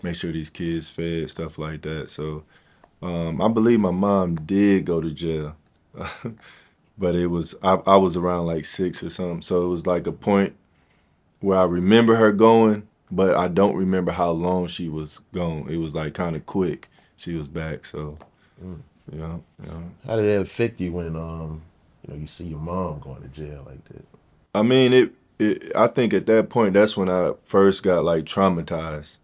make sure these kids fed, stuff like that. So I believe my mom did go to jail, but I was around like 6 or something. So it was like a point where I remember her going, but I don't remember how long she was gone. It was like kind of quick. She was back. So Mm. yeah, yeah. How did that affect you when you see your mom going to jail like that? I mean, I think at that point, that's when I first got like traumatized,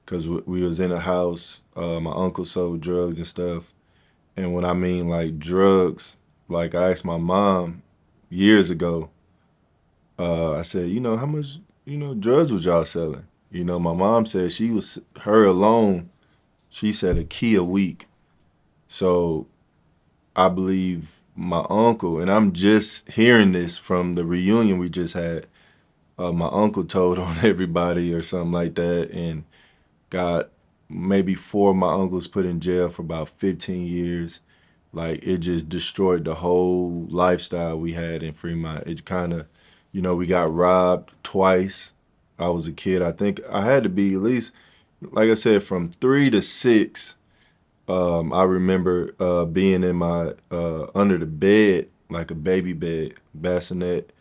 cause we was in a house. My uncle sold drugs and stuff, and when I mean like drugs, like I asked my mom years ago. I said, how much drugs was y'all selling? My mom said her alone. She said a key a week. So I believe my uncle, and I'm just hearing this from the reunion we just had. My uncle told on everybody or something like that, and got maybe 4 of my uncles put in jail for about 15 years. Like it just destroyed the whole lifestyle we had in Fremont. It kind of, we got robbed twice. I was a kid. I think I had to be at least, like I said, from 3 to 6. I remember being in my under the bed, like a baby bed, bassinet,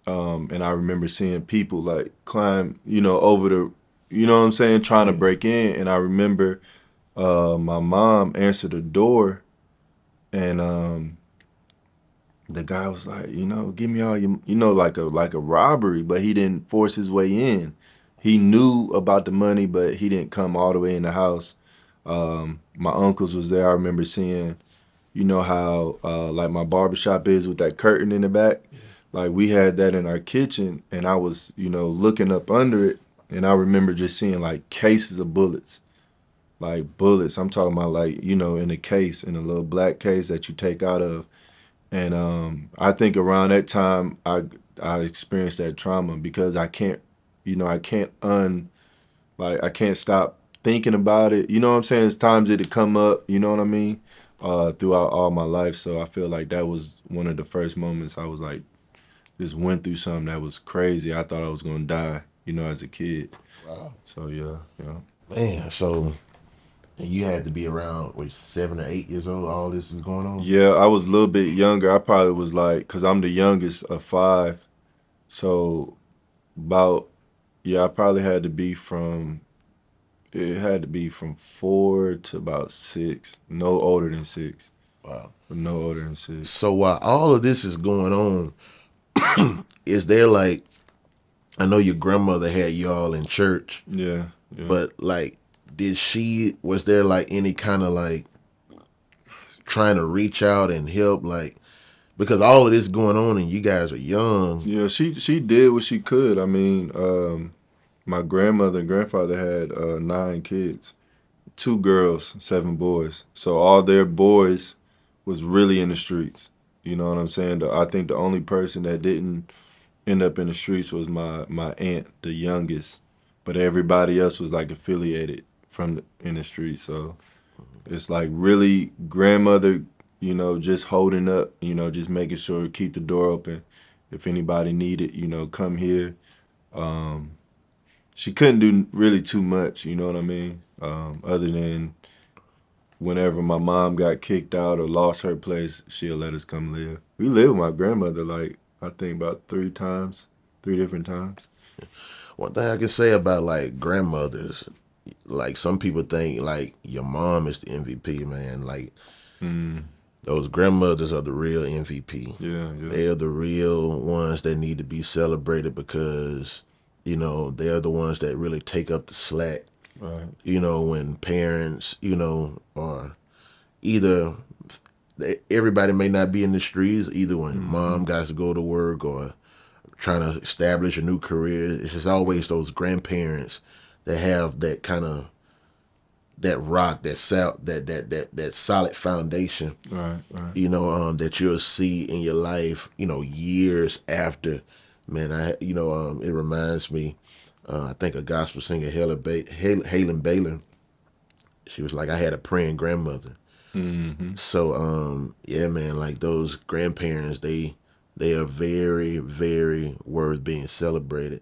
and I remember seeing people like climb, over the, what I'm saying, trying to Yeah. break in. And I remember my mom answered the door, and the guy was like, give me all your, like a robbery, but he didn't force his way in. He knew about the money, but he didn't come all the way in the house. My uncles was there. I remember seeing, how like my barbershop is with that curtain in the back. Like we had that in our kitchen, and I was, looking up under it, and I remember just seeing like cases of bullets, like bullets. I'm talking about like, in a case, in a little black case that you take out of. And I think around that time I experienced that trauma because I can't, I can't like I can't stop thinking about it. You know what I'm saying? It's times it'd come up, you know what I mean? Throughout all my life. So I feel like that was one of the first moments I was like, just went through something that was crazy. I thought I was gonna die, as a kid. Wow. So yeah, yeah. Man, so you had to be around, what, 7 or 8 years old, all this is going on? Yeah, I was a little bit younger. I probably was like, cause I'm the youngest of 5. So about, yeah, I probably had to be from, it had to be from 4 to about 6. No older than 6. Wow. No older than 6. So while all of this is going on, is there like, I know your grandmother had y'all in church, Yeah, yeah. but like, was there like any kind of like trying to reach out and help, like, because all of this going on and you guys are young? Yeah, she did what she could. I mean, my grandmother and grandfather had 9 kids, 2 girls, 7 boys. So all their boys was really in the streets. You know what I'm saying? I think the only person that didn't end up in the streets was my aunt, the youngest. But everybody else was like affiliated from in the streets. So it's like really grandmother, just holding up, just making sure to keep the door open. If anybody needed, come here. Um, she couldn't do really too much, you know what I mean? Other than whenever my mom got kicked out or lost her place, she'll let us come live. We lived with my grandmother like I think about 3 times, 3 different times. One thing I can say about like grandmothers, like some people think like your mom is the MVP, man. Like Mm, those grandmothers are the real MVP. yeah, yeah, They are the real ones that need to be celebrated because, they're the ones that really take up the slack. right. When parents, are either everybody may not be in the streets, either when Hmm. mom got to go to work or trying to establish a new career. It's just always those grandparents that have that kind of that rock, that solid foundation, Right, right. that you'll see in your life, years after. Man, it reminds me. I think a gospel singer, Halen Baylor, she was like, I had a praying grandmother. Hmm. So, yeah, man, like those grandparents, they are very, very worth being celebrated.